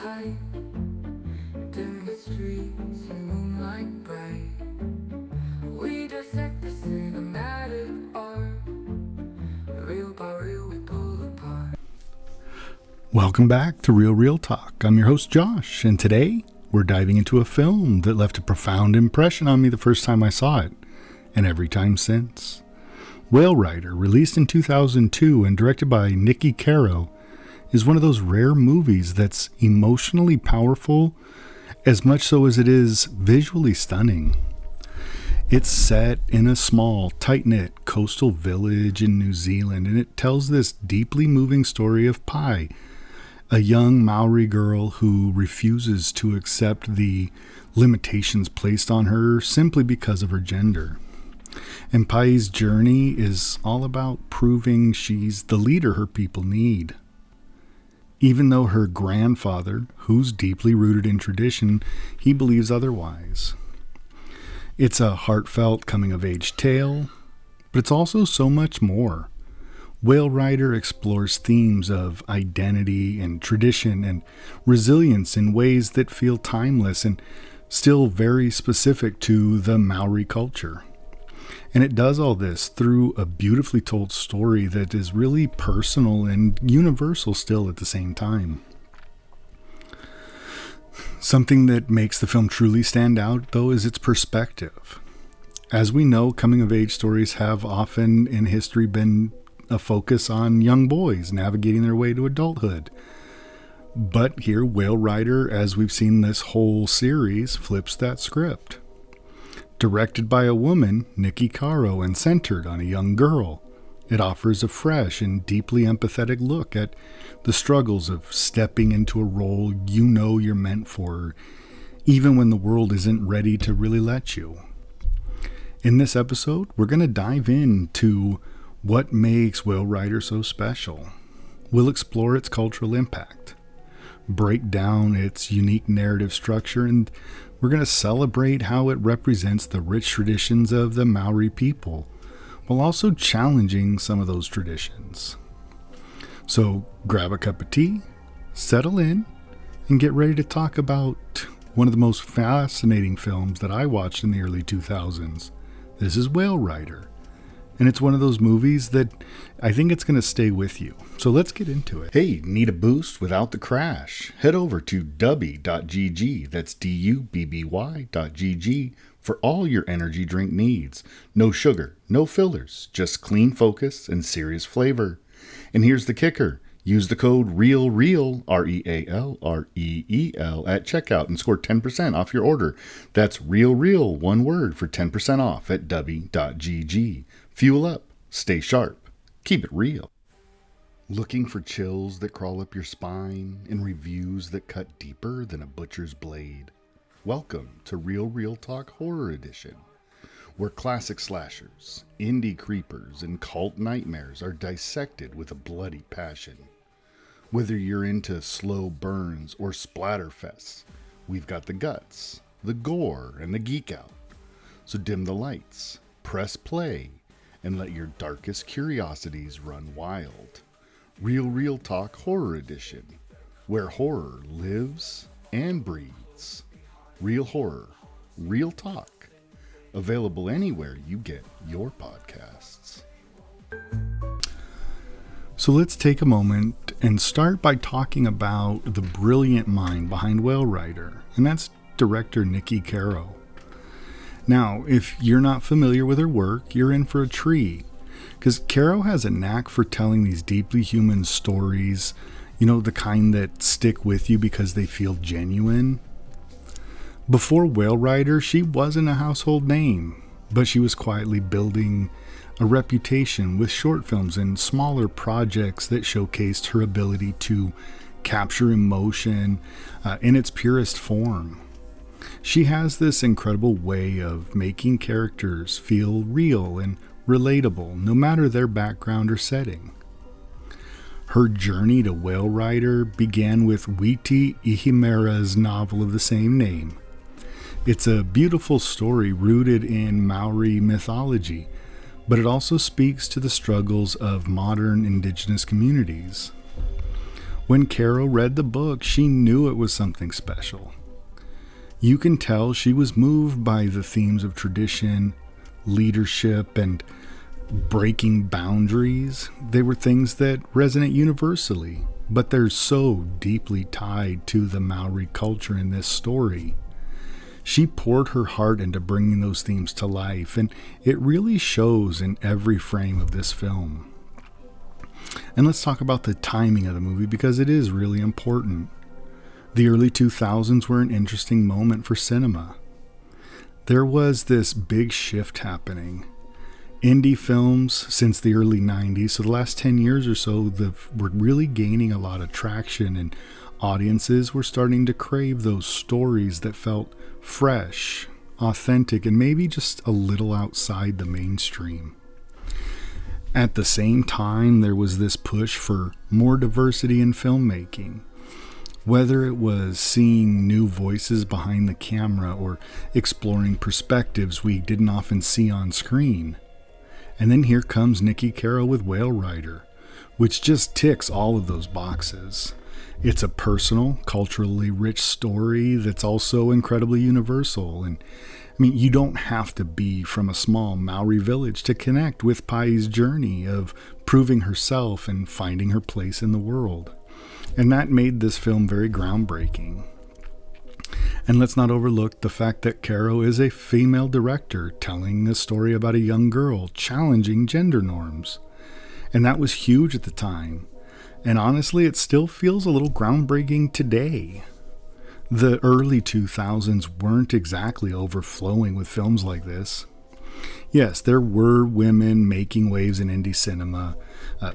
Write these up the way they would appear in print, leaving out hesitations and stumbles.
height, dim the streets in moonlight bright. We dissect the cinematic art, real by real we pull apart. Welcome back to Real Talk. I'm your host Josh, and today we're diving into a film that left a profound impression on me the first time I saw it, and every time since. Whale Rider, released in 2002 and directed by Niki Caro, is one of those rare movies that's emotionally powerful, as much so as it is visually stunning. It's set in a small, tight-knit coastal village in New Zealand, and it tells this deeply moving story of Pai, a young Māori girl who refuses to accept the limitations placed on her simply because of her gender. And Pai's journey is all about proving she's the leader her people need. Even though her grandfather, who's deeply rooted in tradition, he believes otherwise. It's a heartfelt coming-of-age tale, but it's also so much more. Whale Rider explores themes of identity and tradition and resilience in ways that feel timeless and still very specific to the Māori culture. And it does all this through a beautifully told story that is really personal and universal still at the same time. Something that makes the film truly stand out, though, is its perspective. As we know, coming-of-age stories have often in history been a focus on young boys navigating their way to adulthood. But here, Whale Rider, as we've seen this whole series, flips that script. Directed by a woman, Niki Caro, and centered on a young girl, it offers a fresh and deeply empathetic look at the struggles of stepping into a role you know you're meant for, even when the world isn't ready to really let you. In this episode, we're going to dive into what makes Whale Rider so special. We'll explore its cultural impact, break down its unique narrative structure, and we're going to celebrate how it represents the rich traditions of the Māori people, while also challenging some of those traditions. So grab a cup of tea, settle in, and get ready to talk about one of the most fascinating films that I watched in the early 2000s. This is Whale Rider. And it's one of those movies that I think it's going to stay with you. So let's get into it. Hey, need a boost without the crash? Head over to dubby.gg, that's dubby.gg, for all your energy drink needs. No sugar, no fillers, just clean focus and serious flavor. And here's the kicker. Use the code REALREAL, REALREEL, at checkout and score 10% off your order. That's REALREAL, one word, for 10% off at dubby.gg. Fuel up, stay sharp, keep it real. Looking for chills that crawl up your spine and reviews that cut deeper than a butcher's blade? Welcome to Real Talk Horror Edition, where classic slashers, indie creepers, and cult nightmares are dissected with a bloody passion. Whether you're into slow burns or splatterfests, we've got the guts, the gore, and the geek out. So dim the lights, press play, and let your darkest curiosities run wild. Real Talk Horror Edition, where horror lives and breathes. Real horror, real talk. Available anywhere you get your podcasts. So let's take a moment and start by talking about the brilliant mind behind Whale Rider, and that's director Niki Caro. Now, if you're not familiar with her work, you're in for a treat, because Caro has a knack for telling these deeply human stories, you know, the kind that stick with you because they feel genuine. Before Whale Rider, she wasn't a household name, but she was quietly building a reputation with short films and smaller projects that showcased her ability to capture emotion in its purest form. She has this incredible way of making characters feel real and relatable, no matter their background or setting. Her journey to Whale Rider began with Witi Ihimera's novel of the same name. It's a beautiful story rooted in Maori mythology, but it also speaks to the struggles of modern indigenous communities. When Caro read the book, she knew it was something special. You can tell she was moved by the themes of tradition, leadership, and breaking boundaries. They were things that resonate universally, but they're so deeply tied to the Maori culture in this story. She poured her heart into bringing those themes to life, and it really shows in every frame of this film. And let's talk about the timing of the movie, because it is really important. The early 2000s were an interesting moment for cinema. There was this big shift happening. Indie films since the early 90s, so the last 10 years or so, were really gaining a lot of traction, and audiences were starting to crave those stories that felt fresh, authentic, and maybe just a little outside the mainstream. At the same time, there was this push for more diversity in filmmaking. Whether it was seeing new voices behind the camera or exploring perspectives we didn't often see on screen. And then here comes Niki Caro with Whale Rider, which just ticks all of those boxes. It's a personal, culturally rich story that's also incredibly universal. And I mean, you don't have to be from a small Maori village to connect with Pai's journey of proving herself and finding her place in the world. And that made this film very groundbreaking. And let's not overlook the fact that Caro is a female director telling a story about a young girl challenging gender norms. And that was huge at the time. And honestly, it still feels a little groundbreaking today. The early 2000s weren't exactly overflowing with films like this. Yes, there were women making waves in indie cinema.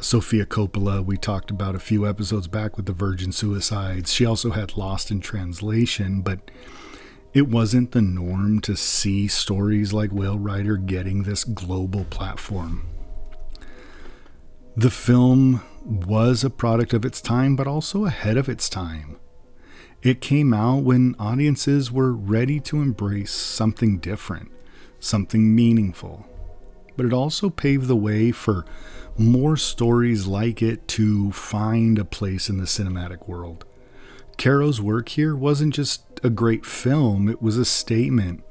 Sofia Coppola, we talked about a few episodes back with the Virgin Suicides. She also had Lost in Translation, but it wasn't the norm to see stories like Whale Rider getting this global platform. The film was a product of its time, but also ahead of its time. It came out when audiences were ready to embrace something different, something meaningful. But it also paved the way for more stories like it to find a place in the cinematic world. Caro's work here wasn't just a great film, it was a statement.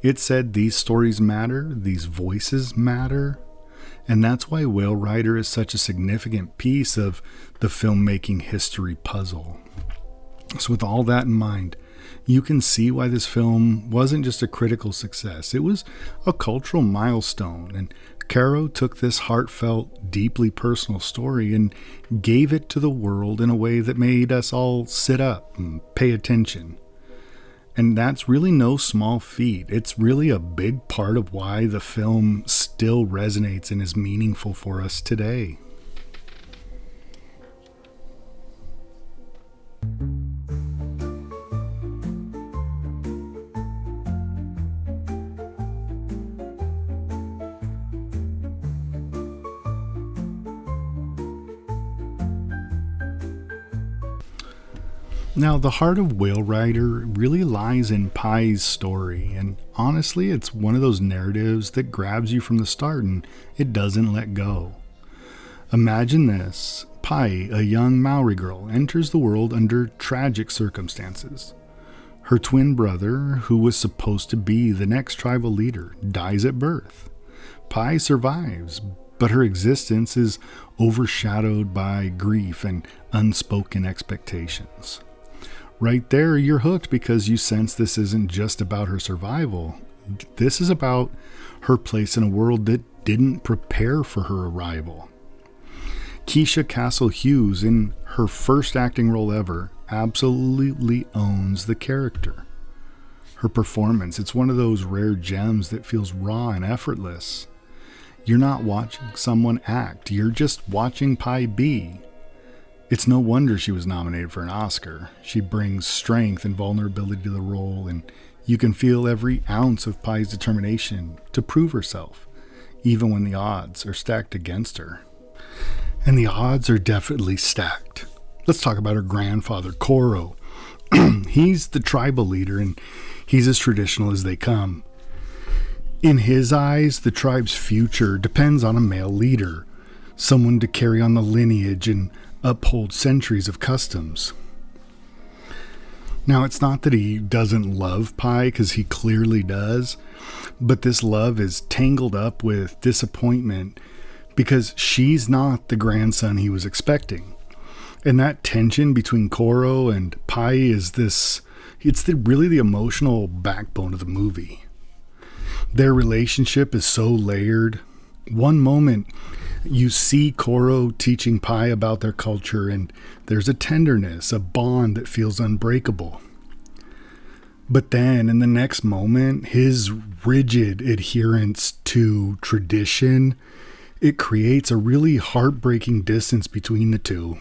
It said these stories matter, these voices matter, and that's why Whale Rider is such a significant piece of the filmmaking history puzzle. So with all that in mind, you can see why this film wasn't just a critical success. It was a cultural milestone, and Caro took this heartfelt, deeply personal story and gave it to the world in a way that made us all sit up and pay attention. And that's really no small feat. It's really a big part of why the film still resonates and is meaningful for us today. Now, the heart of Whale Rider really lies in Pai's story, and honestly, it's one of those narratives that grabs you from the start and it doesn't let go. Imagine this. Pai, a young Maori girl, enters the world under tragic circumstances. Her twin brother, who was supposed to be the next tribal leader, dies at birth. Pai survives, but her existence is overshadowed by grief and unspoken expectations. Right there, you're hooked because you sense this isn't just about her survival. This is about her place in a world that didn't prepare for her arrival. Keisha Castle-Hughes, in her first acting role ever, absolutely owns the character. Her performance, it's one of those rare gems that feels raw and effortless. You're not watching someone act, you're just watching Pai be. It's no wonder she was nominated for an Oscar. She brings strength and vulnerability to the role, and you can feel every ounce of Pai's determination to prove herself, even when the odds are stacked against her. And the odds are definitely stacked. Let's talk about her grandfather, Koro. He's the tribal leader, and he's as traditional as they come. In his eyes, the tribe's future depends on a male leader, someone to carry on the lineage and uphold centuries of customs. Now, it's not that he doesn't love Pai, because he clearly does, but this love is tangled up with disappointment because she's not the grandson he was expecting. And that tension between Coro and Pai is really the emotional backbone of the movie. Their relationship is so layered. One moment, you see Coro teaching Pai about their culture, and there's a tenderness, a bond that feels unbreakable. But then, in the next moment, his rigid adherence to tradition, it creates a really heartbreaking distance between the two.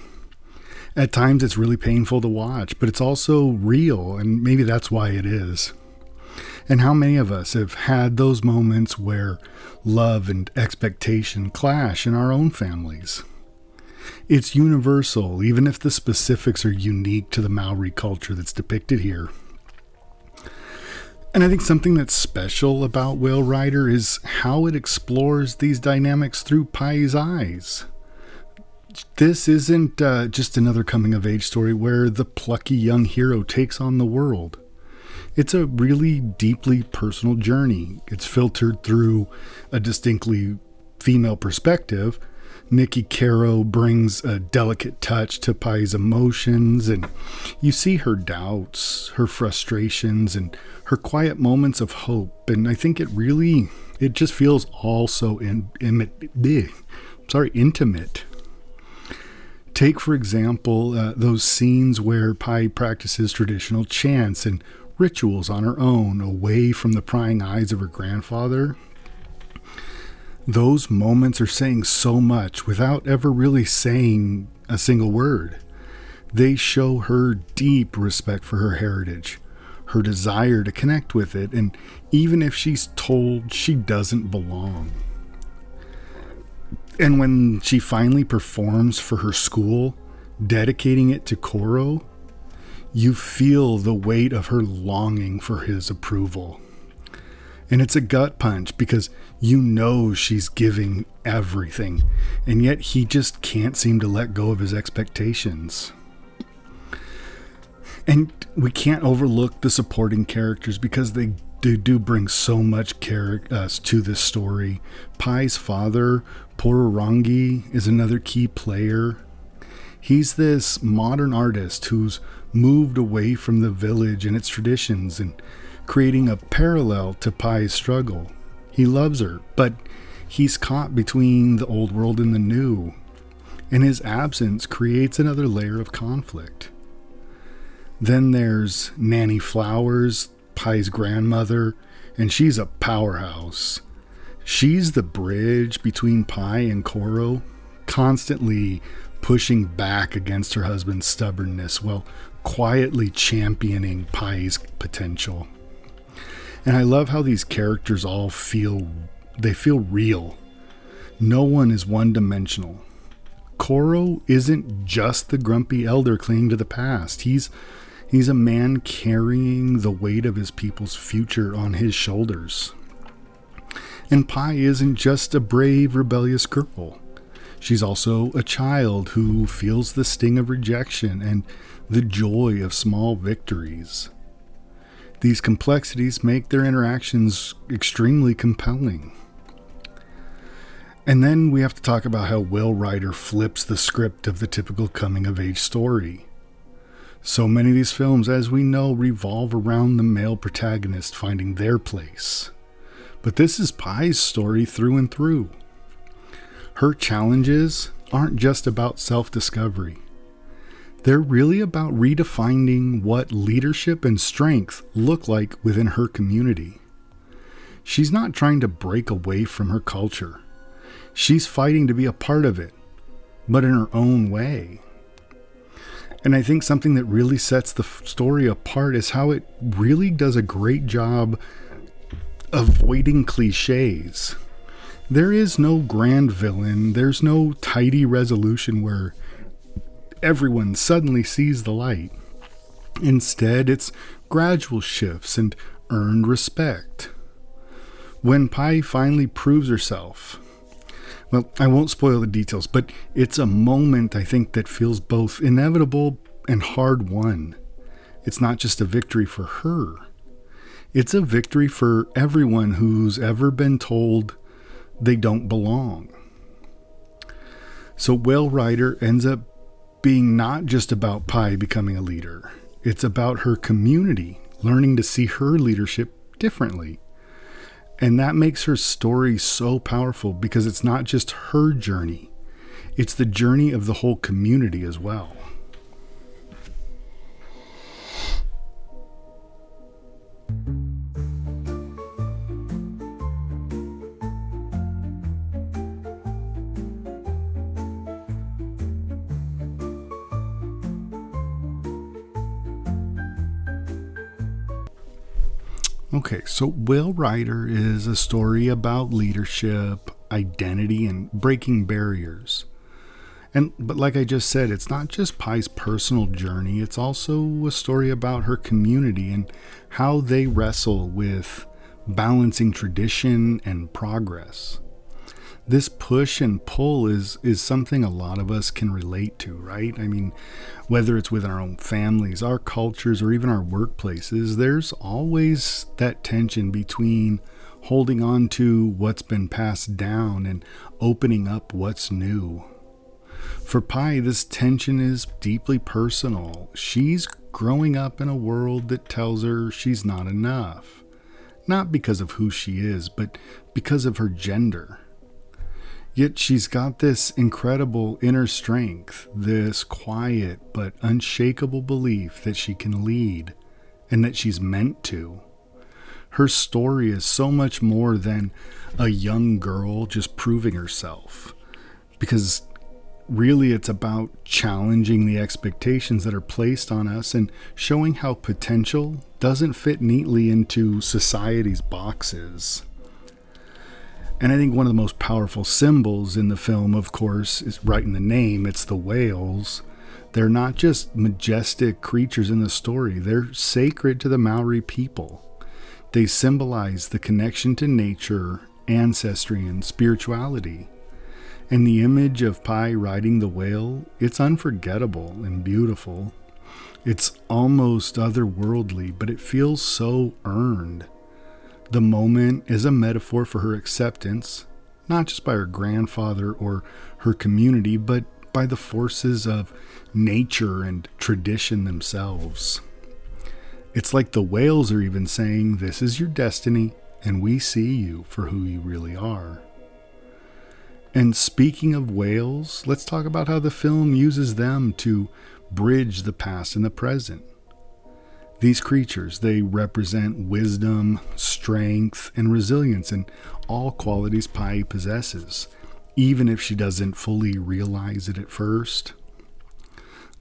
At times, it's really painful to watch, but it's also real, and maybe that's why it is. And how many of us have had those moments where love and expectation clash in our own families? It's universal, even if the specifics are unique to the Maori culture that's depicted here. And I think something that's special about Whale Rider is how it explores these dynamics through Pai's eyes. This isn't just another coming-of-age story where the plucky young hero takes on the world. It's a really deeply personal journey. It's filtered through a distinctly female perspective. Niki Caro brings a delicate touch to Pai's emotions, and you see her doubts, her frustrations, and her quiet moments of hope. And I think it just feels all so intimate. Take, for example, those scenes where Pai practices traditional chants and rituals on her own, away from the prying eyes of her grandfather. Those moments are saying so much without ever really saying a single word. They show her deep respect for her heritage, her desire to connect with it, and even if she's told she doesn't belong. And when she finally performs for her school, dedicating it to Coro, you feel the weight of her longing for his approval. And it's a gut punch because you know she's giving everything, and yet he just can't seem to let go of his expectations. And we can't overlook the supporting characters because they do bring so much to this story. Pai's father, Pororangi, is another key player. He's this modern artist who's moved away from the village and its traditions and creating a parallel to Pai's struggle. He loves her, but he's caught between the old world and the new, and his absence creates another layer of conflict. Then there's Nanny Flowers, Pai's grandmother, and she's a powerhouse. She's the bridge between Pai and Coro, constantly pushing back against her husband's stubbornness while quietly championing Pai's potential. And I love how these characters all feel real. No one is one-dimensional. Coro isn't just the grumpy elder clinging to the past. He's a man carrying the weight of his people's future on his shoulders. And Pai isn't just a brave, rebellious girl. She's also a child who feels the sting of rejection and the joy of small victories. These complexities make their interactions extremely compelling. And then we have to talk about how Whale Rider flips the script of the typical coming-of-age story. So many of these films, as we know, revolve around the male protagonist finding their place. But this is Pai's story through and through. Her challenges aren't just about self-discovery. They're really about redefining what leadership and strength look like within her community. She's not trying to break away from her culture. She's fighting to be a part of it, but in her own way. And I think something that really sets the story apart is how it really does a great job avoiding cliches. There is no grand villain. There's no tidy resolution where everyone suddenly sees the light. Instead, it's gradual shifts and earned respect. When Pai finally proves herself, Well, I won't spoil the details, but it's a moment, I think, that feels both inevitable and hard won. It's not just a victory for her. It's a victory for everyone who's ever been told they don't belong. So Whale Rider ends up being not just about Pai becoming a leader. It's about her community learning to see her leadership differently. And that makes her story so powerful because it's not just her journey. It's the journey of the whole community as well. Okay, so Whale Rider is a story about leadership, identity, and breaking barriers. But like I just said, it's not just Pai's personal journey, it's also a story about her community and how they wrestle with balancing tradition and progress. This push and pull is something a lot of us can relate to, right? I mean, whether it's within our own families, our cultures, or even our workplaces, there's always that tension between holding on to what's been passed down and opening up what's new. For Pai, this tension is deeply personal. She's growing up in a world that tells her she's not enough. Not because of who she is, but because of her gender. Yet she's got this incredible inner strength, this quiet but unshakable belief that she can lead and that she's meant to. Her story is so much more than a young girl just proving herself, because really it's about challenging the expectations that are placed on us and showing how potential doesn't fit neatly into society's boxes. And I think one of the most powerful symbols in the film, of course, is right in the name. It's the whales. They're not just majestic creatures in the story. They're sacred to the Maori people. They symbolize the connection to nature, ancestry, and spirituality. And the image of Pai riding the whale, it's unforgettable and beautiful. It's almost otherworldly, but it feels so earned. The moment is a metaphor for her acceptance, not just by her grandfather or her community, but by the forces of nature and tradition themselves. It's like the whales are even saying, "This is your destiny, and we see you for who you really are." And speaking of whales, let's talk about how the film uses them to bridge the past and the present. These creatures, they represent wisdom, strength, and resilience, and all qualities Pai possesses, even if she doesn't fully realize it at first.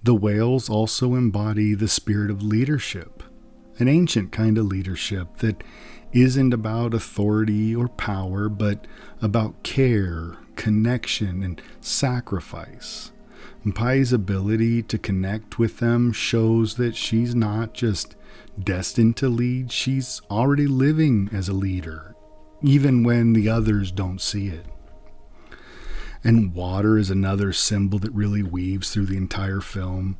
The whales also embody the spirit of leadership, an ancient kind of leadership that isn't about authority or power, but about care, connection, and sacrifice. And Pai's ability to connect with them shows that she's not just destined to lead, she's already living as a leader, even when the others don't see it. And water is another symbol that really weaves through the entire film.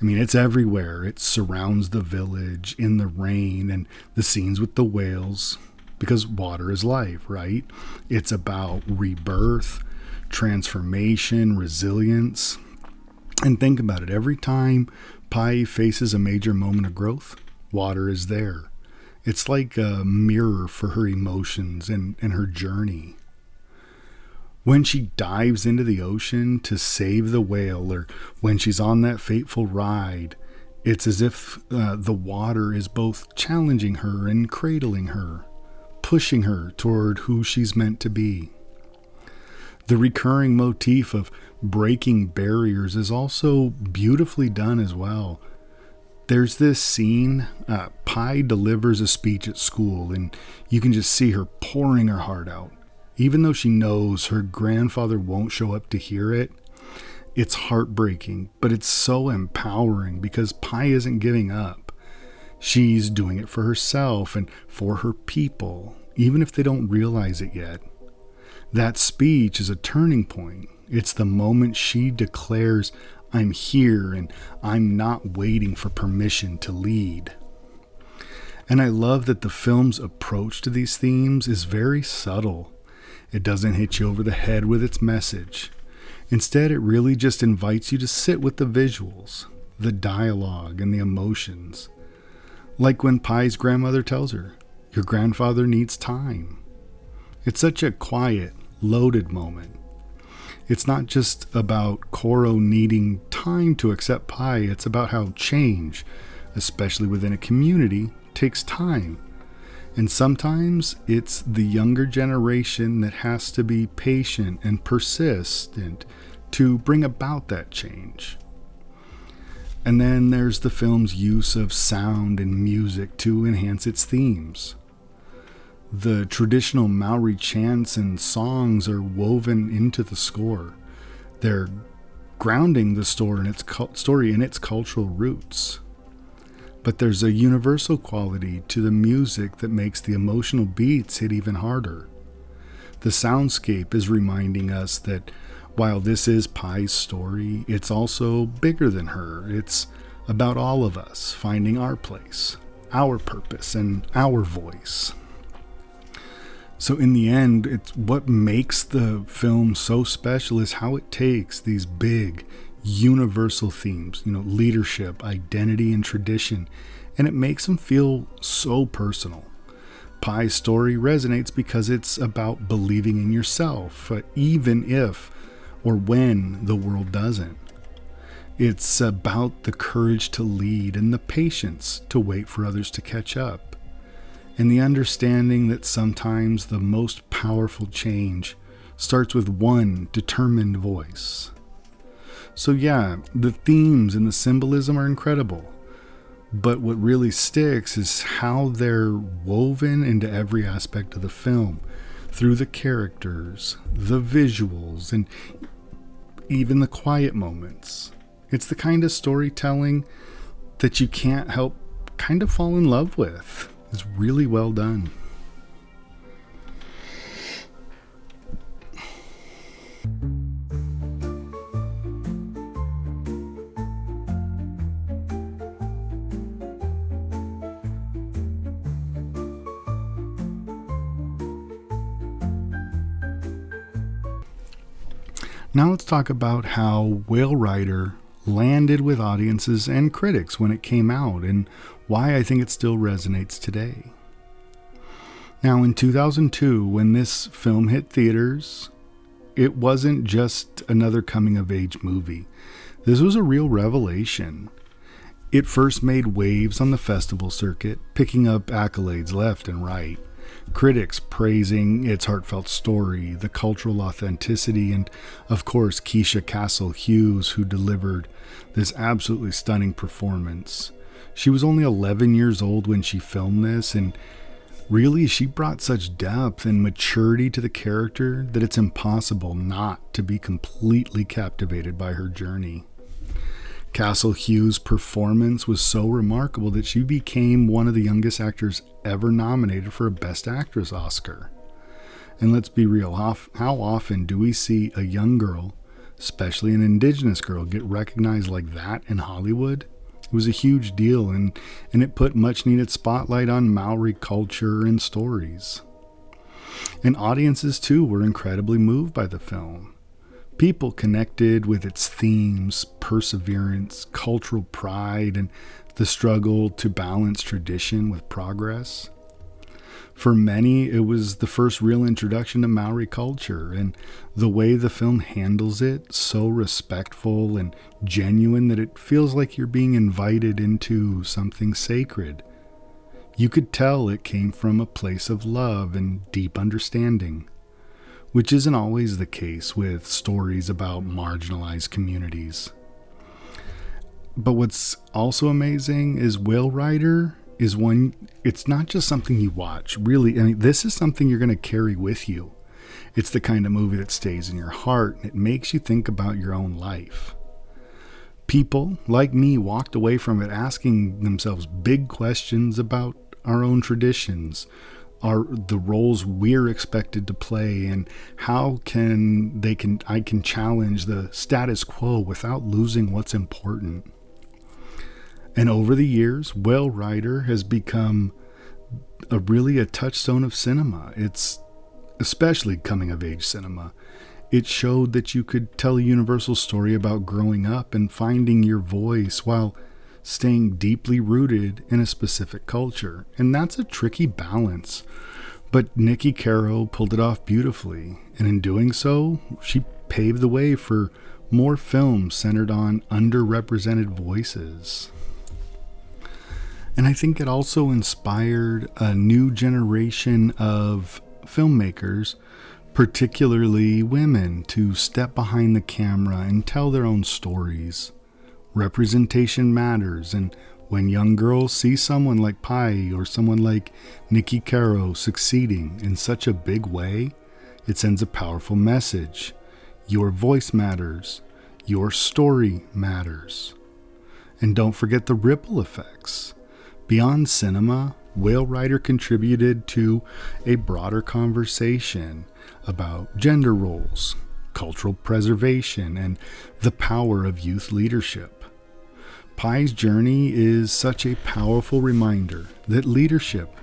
I mean, it's everywhere. It surrounds the village, in the rain, and the scenes with the whales, because water is life, right? It's about rebirth, transformation, resilience. And think about it, every time Pai faces a major moment of growth, water is there. It's like a mirror for her emotions and her journey. When she dives into the ocean to save the whale, or when she's on that fateful ride, it's as if the water is both challenging her and cradling her, pushing her toward who she's meant to be. The recurring motif of breaking barriers is also beautifully done as well. There's this scene, Pai delivers a speech at school, and you can just see her pouring her heart out. Even though she knows her grandfather won't show up to hear it, it's heartbreaking, but it's so empowering because Pai isn't giving up. She's doing it for herself and for her people, even if they don't realize it yet. That speech is a turning point. It's the moment she declares, "I'm here and I'm not waiting for permission to lead." And I love that the film's approach to these themes is very subtle. It doesn't hit you over the head with its message. Instead, it really just invites you to sit with the visuals, the dialogue, and the emotions. Like when Pai's grandmother tells her, "Your grandfather needs time." It's such a quiet, loaded moment. It's not just about Coro needing time to accept Pai, it's about how change, especially within a community, takes time. And sometimes it's the younger generation that has to be patient and persistent to bring about that change. And then there's the film's use of sound and music to enhance its themes. The traditional Maori chants and songs are woven into the score. They're grounding the story in its cultural roots. But there's a universal quality to the music that makes the emotional beats hit even harder. The soundscape is reminding us that while this is Pai's story, it's also bigger than her. It's about all of us finding our place, our purpose, and our voice. So in the end, it's what makes the film so special is how it takes these big, universal themes, leadership, identity, and tradition, and it makes them feel so personal. Pai's story resonates because it's about believing in yourself, even if or when the world doesn't. It's about the courage to lead and the patience to wait for others to catch up. And the understanding that sometimes the most powerful change starts with one determined voice. So yeah, the themes and the symbolism are incredible, but what really sticks is how they're woven into every aspect of the film, through the characters, the visuals, and even the quiet moments. It's the kind of storytelling that you can't help kind of fall in love with. It's really well done. Now let's talk about how Whale Rider landed with audiences and critics when it came out, and why I think it still resonates today. Now, in 2002, when this film hit theaters, it wasn't just another coming-of-age movie. This was a real revelation. It first made waves on the festival circuit, picking up accolades left and right. Critics praising its heartfelt story, the cultural authenticity, and of course Keisha Castle-Hughes, who delivered this absolutely stunning performance. She was only 11 years old when she filmed this, and really she brought such depth and maturity to the character that it's impossible not to be completely captivated by her journey. Castle-Hughes' performance was so remarkable that she became one of the youngest actors ever nominated for a Best Actress Oscar. And let's be real, how often do we see a young girl, especially an Indigenous girl, get recognized like that in Hollywood? It was a huge deal, and it put much needed spotlight on Maori culture and stories. And audiences too were incredibly moved by the film. People connected with its themes, perseverance, cultural pride, and the struggle to balance tradition with progress. For many, it was the first real introduction to Maori culture, and the way the film handles it, so respectful and genuine that it feels like you're being invited into something sacred. You could tell it came from a place of love and deep understanding, which isn't always the case with stories about marginalized communities. But what's also amazing is Whale Rider is one, it's not just something you watch, really. I mean, this is something you're going to carry with you. It's the kind of movie that stays in your heart, and it makes you think about your own life. People like me walked away from it asking themselves big questions about our own traditions, are the roles we're expected to play, and how I can challenge the status quo without losing what's important. And over the years, Whale Rider has become a touchstone of cinema. It's especially coming of age cinema. It showed that you could tell a universal story about growing up and finding your voice while staying deeply rooted in a specific culture. And that's a tricky balance. But Niki Caro pulled it off beautifully. And in doing so, she paved the way for more films centered on underrepresented voices. And I think it also inspired a new generation of filmmakers, particularly women, to step behind the camera and tell their own stories. Representation matters, and when young girls see someone like Pai or someone like Niki Caro succeeding in such a big way, it sends a powerful message. Your voice matters. Your story matters. And don't forget the ripple effects. Beyond cinema, Whale Rider contributed to a broader conversation about gender roles, cultural preservation, and the power of youth leadership. Pai's journey is such a powerful reminder that leadership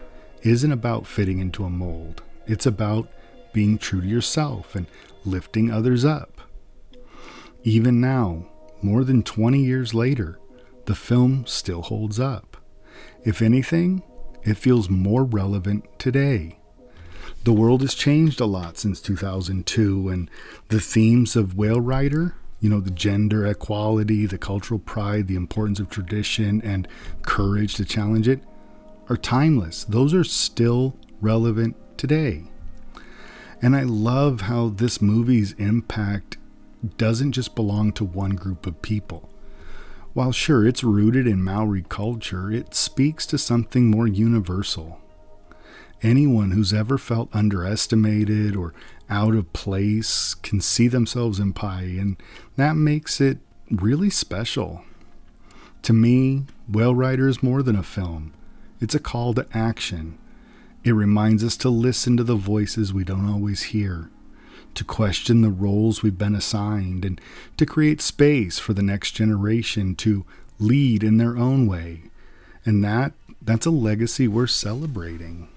isn't about fitting into a mold. It's about being true to yourself and lifting others up. Even now, more than 20 years later, the film still holds up. If anything, it feels more relevant today. The world has changed a lot since 2002, and the themes of Whale Rider, the gender equality, the cultural pride, the importance of tradition, and courage to challenge it, are timeless. Those are still relevant today. And I love how this movie's impact doesn't just belong to one group of people. While sure, it's rooted in Maori culture, it speaks to something more universal. Anyone who's ever felt underestimated or out of place can see themselves in Pai, and that makes it really special. To me, Whale Rider is more than a film. It's a call to action. It reminds us to listen to the voices we don't always hear, to question the roles we've been assigned, and to create space for the next generation to lead in their own way. And that's a legacy we're celebrating.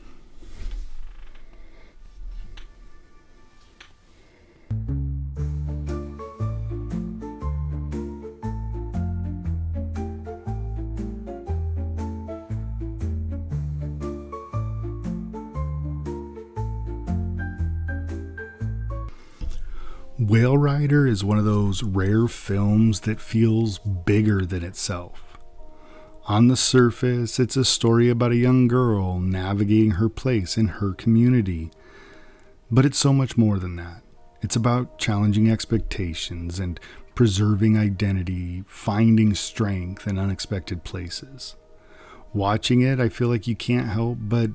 Whale Rider is one of those rare films that feels bigger than itself. On the surface, it's a story about a young girl navigating her place in her community. But it's so much more than that. It's about challenging expectations and preserving identity, finding strength in unexpected places. Watching it, I feel like you can't help but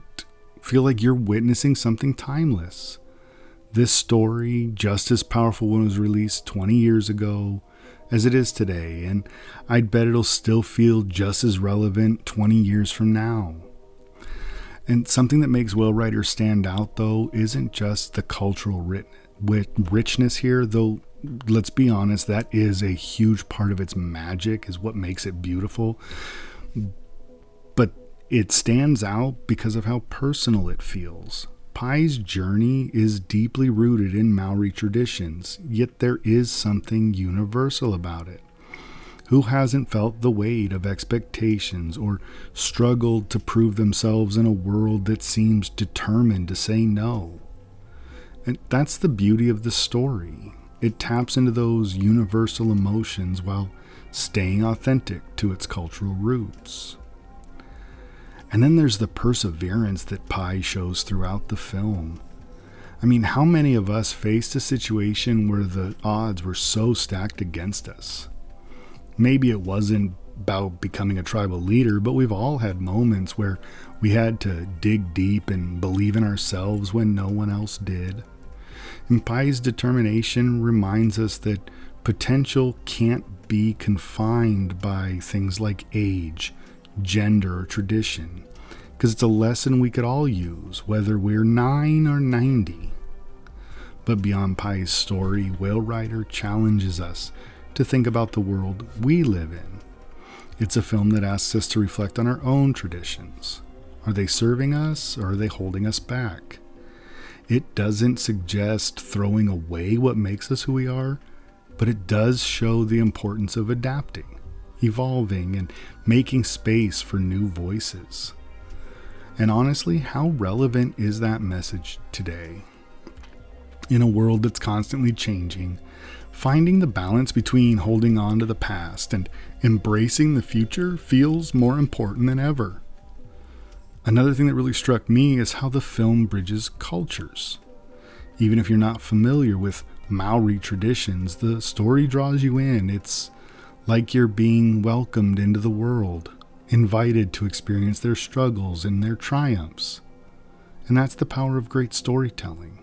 feel like you're witnessing something timeless. This story, just as powerful when it was released 20 years ago as it is today, and I'd bet it'll still feel just as relevant 20 years from now. And something that makes Whale Rider stand out, though, isn't just the cultural richness here, though let's be honest, that is a huge part of its magic, is what makes it beautiful. But it stands out because of how personal it feels. Pai's journey is deeply rooted in Maori traditions, yet there is something universal about it. Who hasn't felt the weight of expectations or struggled to prove themselves in a world that seems determined to say no? And that's the beauty of the story. It taps into those universal emotions while staying authentic to its cultural roots. And then there's the perseverance that Pai shows throughout the film. I mean, how many of us faced a situation where the odds were so stacked against us? Maybe it wasn't about becoming a tribal leader, but we've all had moments where we had to dig deep and believe in ourselves when no one else did. And Pai's determination reminds us that potential can't be confined by things like age, gender, or tradition, because it's a lesson we could all use, whether we're 9 or 90. But beyond Pai's story, Whale Rider challenges us to think about the world we live in. It's a film that asks us to reflect on our own traditions. Are they serving us, or are they holding us back? It doesn't suggest throwing away what makes us who we are, but it does show the importance of adapting, evolving, and making space for new voices. And honestly, how relevant is that message today? In a world that's constantly changing, finding the balance between holding on to the past and embracing the future feels more important than ever. Another thing that really struck me is how the film bridges cultures. Even if you're not familiar with Māori traditions, the story draws you in. It's like you're being welcomed into the world, invited to experience their struggles and their triumphs. And that's the power of great storytelling.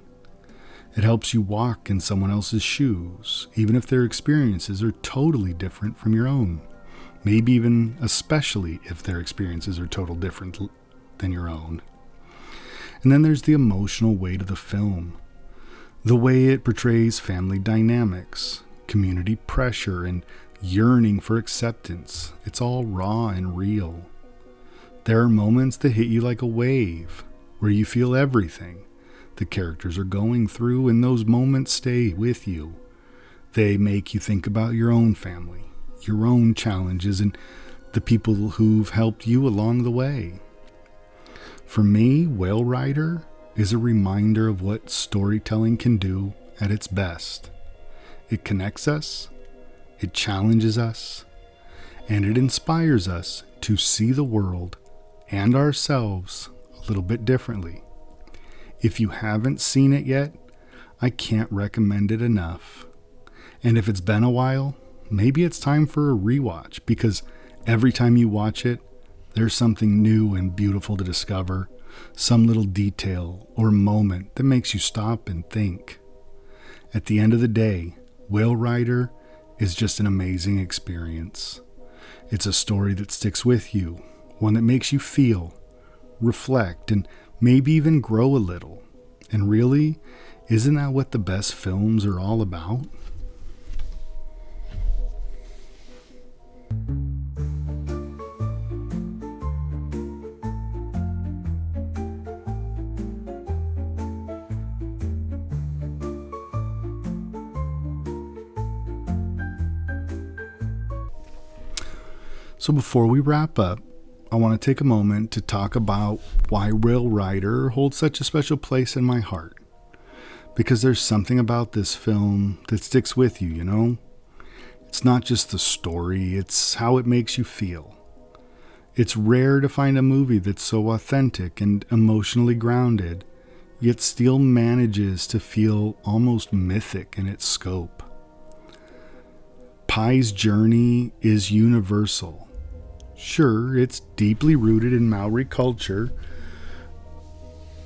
It helps you walk in someone else's shoes, even if their experiences are totally different from your own. Maybe even especially if their experiences are totally different than your own. And then there's the emotional weight of the film. The way it portrays family dynamics, community pressure, and yearning for acceptance. It's all raw and real. There are moments that hit you like a wave, where you feel everything the characters are going through, and those moments stay with you. They make you think about your own family, your own challenges, and the people who've helped you along the way. For me, Whale Rider is a reminder of what storytelling can do at its best. It connects us, it challenges us, and it inspires us to see the world and ourselves a little bit differently. If you haven't seen it yet, I can't recommend it enough. And if it's been a while, maybe it's time for a rewatch, because every time you watch it, there's something new and beautiful to discover, some little detail or moment that makes you stop and think. At the end of the day, Whale Rider is just an amazing experience. It's a story that sticks with you, one that makes you feel, reflect, and maybe even grow a little. And really, isn't that what the best films are all about? So before we wrap up, I want to take a moment to talk about why Whale Rider holds such a special place in my heart. Because there's something about this film that sticks with you, you know? It's not just the story, it's how it makes you feel. It's rare to find a movie that's so authentic and emotionally grounded, yet still manages to feel almost mythic in its scope. Pai's journey is universal. Sure, it's deeply rooted in Māori culture,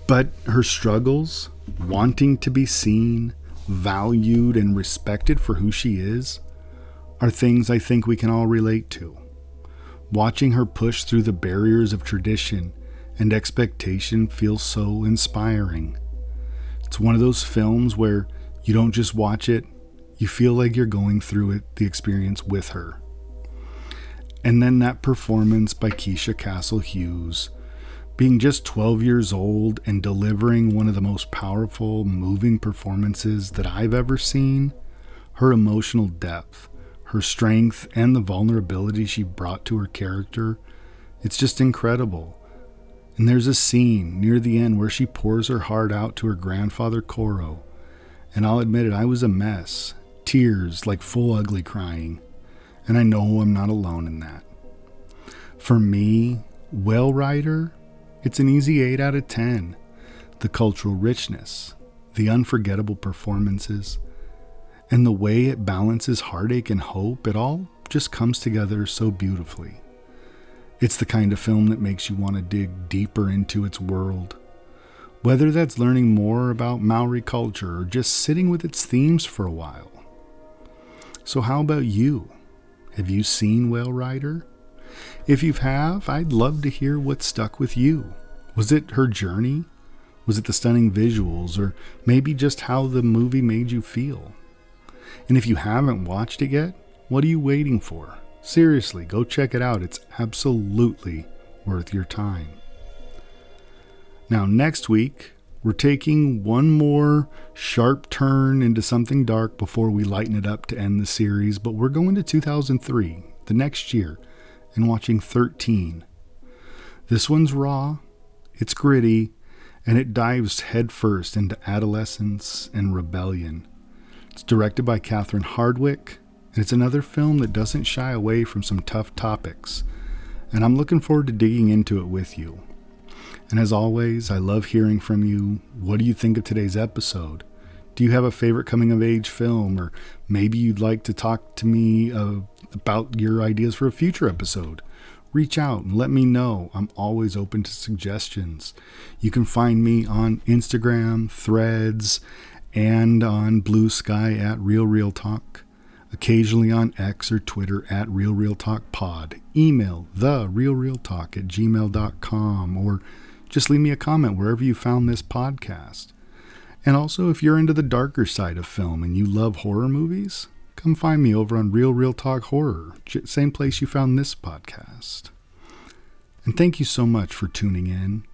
but her struggles, wanting to be seen, valued, and respected for who she is, are things I think we can all relate to. Watching her push through the barriers of tradition and expectation feels so inspiring. It's one of those films where you don't just watch it, you feel like you're going through the experience with her. And then that performance by Keisha Castle-Hughes, being just 12 years old and delivering one of the most powerful, moving performances that I've ever seen, her emotional depth, her strength, and the vulnerability she brought to her character, it's just incredible. And there's a scene near the end where she pours her heart out to her grandfather Coro, and I'll admit it, I was a mess, tears like full ugly crying. And I know I'm not alone in that. For me, Whale Rider, it's an easy 8 out of 10. The cultural richness, the unforgettable performances, and the way it balances heartache and hope, it all just comes together so beautifully. It's the kind of film that makes you want to dig deeper into its world. Whether that's learning more about Maori culture or just sitting with its themes for a while. So how about you? Have you seen Whale Rider? If you have, I'd love to hear what stuck with you. Was it her journey? Was it the stunning visuals? Or maybe just how the movie made you feel? And if you haven't watched it yet, what are you waiting for? Seriously, go check it out. It's absolutely worth your time. Now, next week, we're taking one more sharp turn into something dark before we lighten it up to end the series, but we're going to 2003, the next year, and watching 13. This one's raw, it's gritty, and it dives headfirst into adolescence and rebellion. It's directed by Catherine Hardwicke, and it's another film that doesn't shy away from some tough topics, and I'm looking forward to digging into it with you. And as always, I love hearing from you. What do you think of today's episode? Do you have a favorite coming-of-age film, or maybe you'd like to talk to me about your ideas for a future episode? Reach out and let me know. I'm always open to suggestions. You can find me on Instagram, Threads, and on Blue Sky at Real Talk. Occasionally on X or Twitter at Real Talk Pod. Email therealrealtalk@gmail.com, or just leave me a comment wherever you found this podcast. And also, if you're into the darker side of film and you love horror movies, come find me over on Real Talk Horror, same place you found this podcast. And thank you so much for tuning in.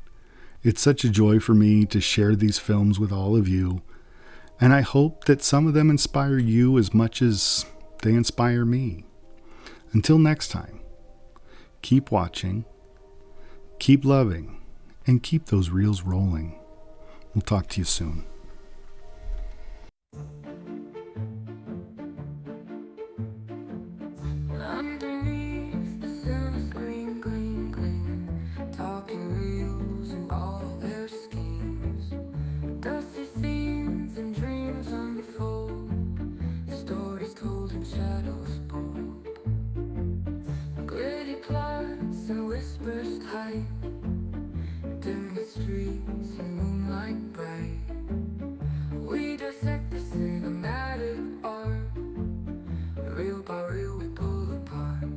It's such a joy for me to share these films with all of you, and I hope that some of them inspire you as much as they inspire me. Until next time, keep watching, keep loving, and keep those reels rolling. We'll talk to you soon. Underneath the sun's green gleam, talking reels and all their schemes. Dusty scenes and dreams unfold, stories told in shadows bold. Gritty plots and whispers tight, dim the streets and moonlight bright. We dissect the cinematic art, real by real we pull apart.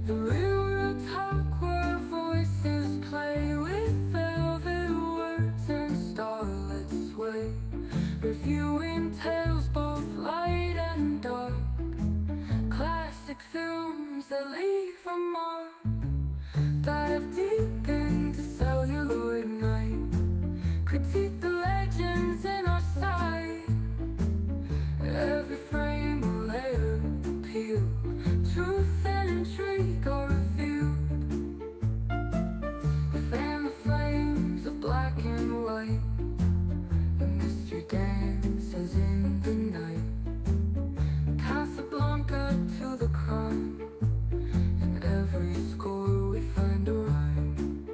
The real talk where voices play with velvet words and starlit sway. Reviewing tales both light and dark, classic films that leave a mark. Dive deep into celluloid night, critique the legends in our sight. Every frame a layer appeal, truth and intrigue are revealed. Fan the flames of black and white, the mystery dances in the night. Casablanca to the crime, in every score we find a rhyme.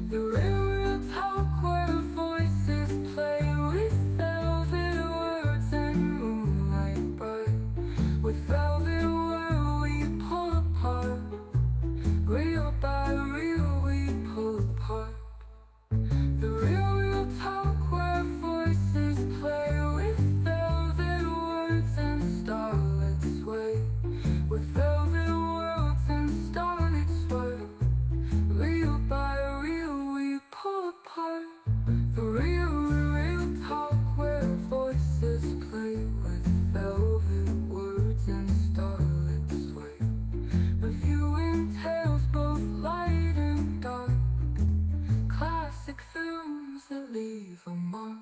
The real talk where voices play with velvet words and moonlight bright. With velvet world we pull apart, real by real we pull apart. The real talk where voices play with velvet words and starlit sway. With velvet worlds and starlit sway, real by real we pull apart. The real talk where voices play with velvet words and starlit sway. Reviewing tales both light and dark, classic films that leave a mark.